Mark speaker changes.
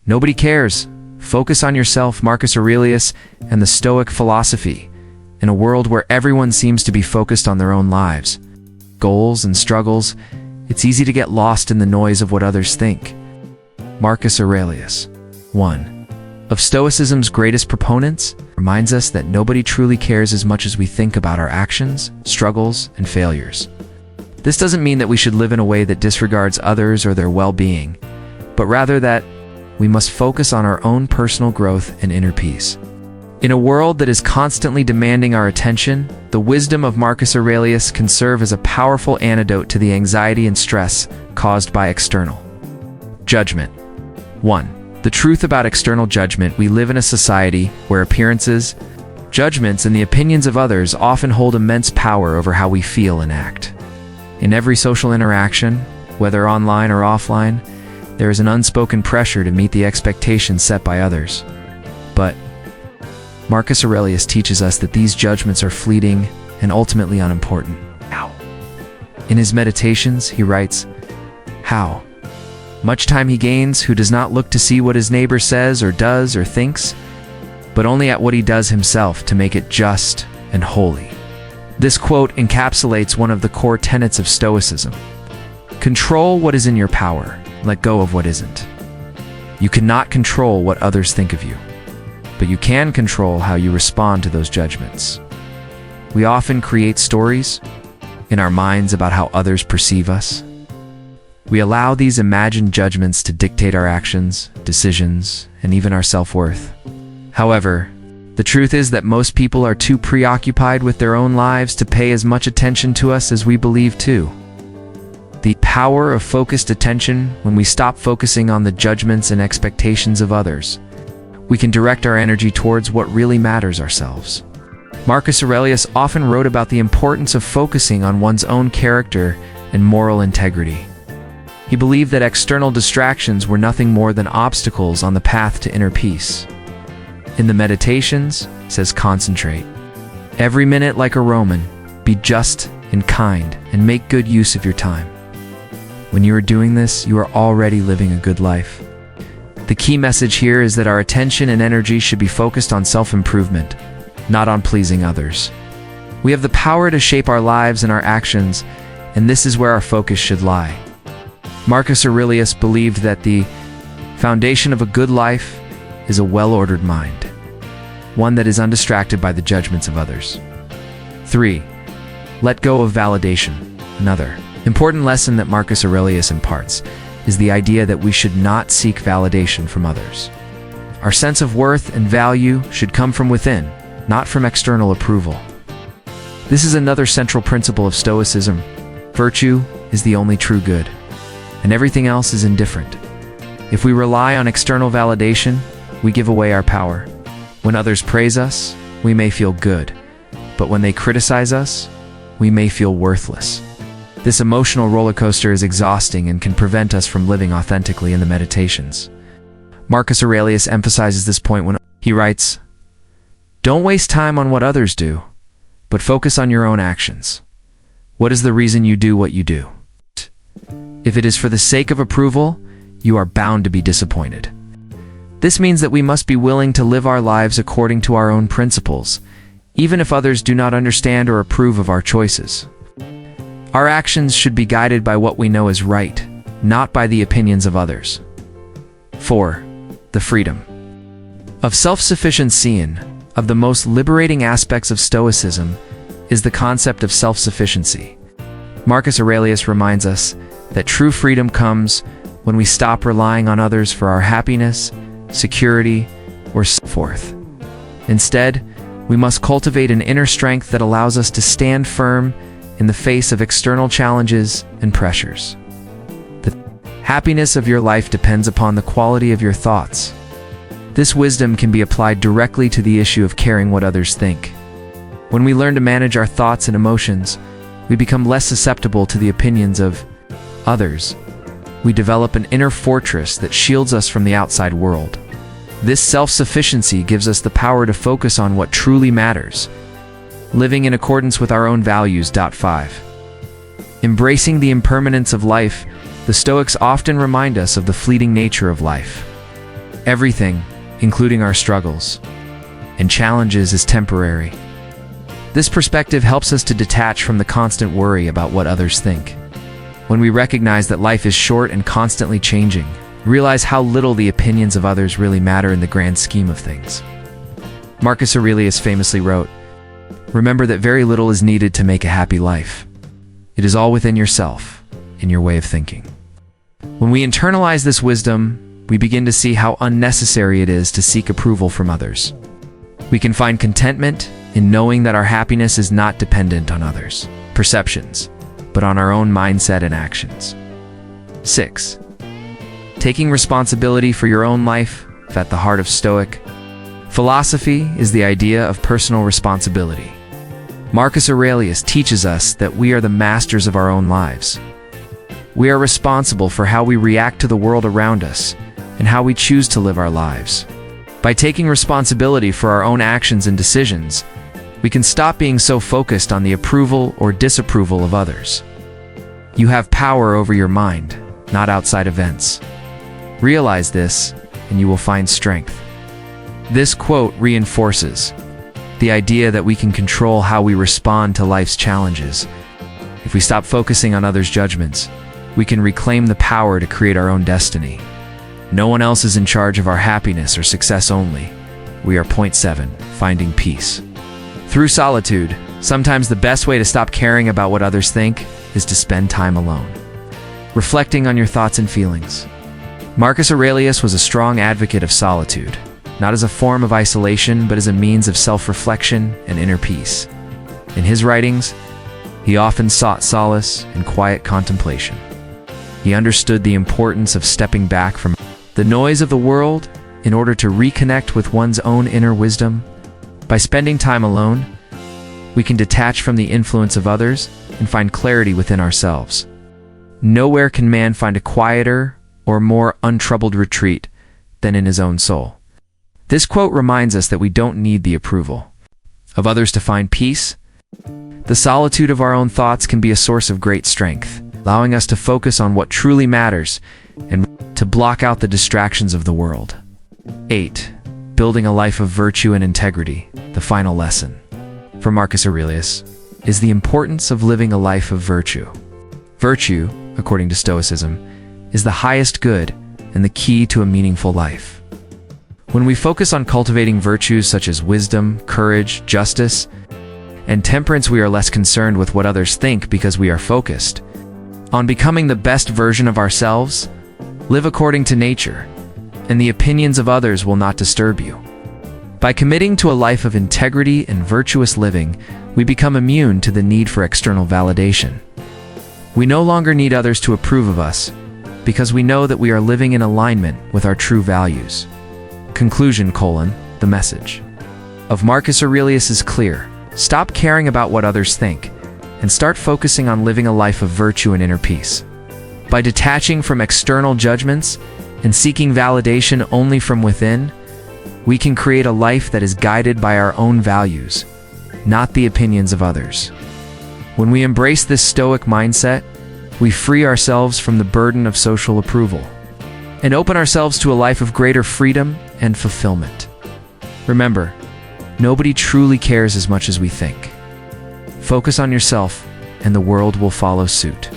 Speaker 1: Nobody cares. Focus on yourself, Marcus Aurelius, and the Stoic philosophy. In a world where everyone seems to be focused on their own lives, goals, and struggles, it's easy to get lost in the noise of what others think. Marcus Aurelius, one of Stoicism's greatest proponents, reminds us that nobody truly cares as much as we think about our actions, struggles, and failures. This doesn't mean that we should live in a way that disregards others or their well-being, but rather that we must focus on our own personal growth and inner peace. In a world that is constantly demanding our attention, the wisdom of Marcus Aurelius can serve as a powerful antidote to the anxiety and stress caused by external judgment. 1. The truth about external judgment. We live in a society where appearances, judgments, and the opinions of others often hold immense power over how we feel and act. In every social interaction, whether online or offline, there is an unspoken pressure to meet the expectations set by others. But Marcus Aurelius teaches us that these judgments are fleeting and ultimately unimportant. How? In his Meditations, he writes, "How much time he gains who does not look to see what his neighbor says or does or thinks, but only at what he does himself to make it just and holy." This quote encapsulates one of the core tenets of Stoicism. Control what is in your power. Let go of what isn't. You cannot control what others think of you, but you can control how you respond to those judgments. We often create stories in our minds about how others perceive us. We allow these imagined judgments to dictate our actions, decisions, and even our self-worth. However, the truth is that most people are too preoccupied with their own lives to pay as much attention to us as we believe to. The power of focused attention. When we stop focusing on the judgments and expectations of others, we can direct our energy towards what really matters ourselves. Marcus Aurelius often wrote about the importance of focusing on one's own character and moral integrity. He believed that external distractions were nothing more than obstacles on the path to inner peace. In the Meditations, he says, "Concentrate every minute like a Roman, be just and kind, and make good use of your time." When you are doing this, you are already living a good life. The key message here is that our attention and energy should be focused on self-improvement, not on pleasing others. We have the power to shape our lives and our actions, and this is where our focus should lie. Marcus Aurelius believed that the foundation of a good life is a well-ordered mind, one that is undistracted by the judgments of others. 3. Let go of validation. Another important lesson that Marcus Aurelius imparts is the idea that we should not seek validation from others. Our sense of worth and value should come from within, not from external approval. This is another central principle of Stoicism. Virtue is the only true good, and everything else is indifferent. If we rely on external validation, we give away our power. When others praise us, we may feel good, but when they criticize us, we may feel worthless. This emotional roller coaster is exhausting and can prevent us from living authentically in the Meditations. Marcus Aurelius emphasizes this point when he writes, "Don't waste time on what others do, but focus on your own actions. What is the reason you do what you do? If it is for the sake of approval, you are bound to be disappointed." This means that we must be willing to live our lives according to our own principles, even if others do not understand or approve of our choices. Our actions should be guided by what we know is right, not by the opinions of others. 4. The freedom of self-sufficiency. One of the most liberating aspects of Stoicism is the concept of self-sufficiency. Marcus Aurelius reminds us that true freedom comes when we stop relying on others for our happiness, security, or so forth. Instead, we must cultivate an inner strength that allows us to stand firm in the face of external challenges and pressures. The happiness of your life depends upon the quality of your thoughts. This wisdom can be applied directly to the issue of caring what others think. When we learn to manage our thoughts and emotions, we become less susceptible to the opinions of others. We develop an inner fortress that shields us from the outside world. This self-sufficiency gives us the power to focus on what truly matters, living in accordance with our own values. 5. Embracing the impermanence of life. The Stoics often remind us of the fleeting nature of life. Everything, including our struggles and challenges, is temporary. This perspective helps us to detach from the constant worry about what others think. When we recognize that life is short and constantly changing, we realize how little the opinions of others really matter in the grand scheme of things. Marcus Aurelius famously wrote, "Remember that very little is needed to make a happy life. It is all within yourself, in your way of thinking." When we internalize this wisdom, we begin to see how unnecessary it is to seek approval from others. We can find contentment in knowing that our happiness is not dependent on others' perceptions, but on our own mindset and actions. 6. Taking responsibility for your own life. At the heart of Stoic philosophy is the idea of personal responsibility. Marcus Aurelius teaches us that we are the masters of our own lives. We are responsible for how we react to the world around us and how we choose to live our lives. By taking responsibility for our own actions and decisions, we can stop being so focused on the approval or disapproval of others. You have power over your mind, not outside events. Realize this, and you will find strength. This quote reinforces the idea that we can control how we respond to life's challenges. If we stop focusing on others' judgments, we can reclaim the power to create our own destiny. No one else is in charge of our happiness or success only. We are. 7. Finding peace. Through solitude, sometimes the best way to stop caring about what others think is to spend time alone, reflecting on your thoughts and feelings. Marcus Aurelius was a strong advocate of solitude, not as a form of isolation, but as a means of self-reflection and inner peace. In his writings, he often sought solace in quiet contemplation. He understood the importance of stepping back from the noise of the world in order to reconnect with one's own inner wisdom. By spending time alone, we can detach from the influence of others and find clarity within ourselves. Nowhere can man find a quieter or more untroubled retreat than in his own soul. This quote reminds us that we don't need the approval of others to find peace. The solitude of our own thoughts can be a source of great strength, allowing us to focus on what truly matters and to block out the distractions of the world. 8. Building a life of virtue and integrity. The final lesson from Marcus Aurelius is the importance of living a life of virtue. Virtue, according to Stoicism, is the highest good and the key to a meaningful life. When we focus on cultivating virtues such as wisdom, courage, justice, and temperance, we are less concerned with what others think because we are focused on becoming the best version of ourselves. Live according to nature, and the opinions of others will not disturb you. By committing to a life of integrity and virtuous living, we become immune to the need for external validation. We no longer need others to approve of us, because we know that we are living in alignment with our true values. Conclusion: the message of Marcus Aurelius is clear. Stop caring about what others think, and start focusing on living a life of virtue and inner peace. By detaching from external judgments and seeking validation only from within, we can create a life that is guided by our own values, not the opinions of others. When we embrace this Stoic mindset, we free ourselves from the burden of social approval and open ourselves to a life of greater freedom and fulfillment. Remember, nobody truly cares as much as we think. Focus on yourself, and the world will follow suit.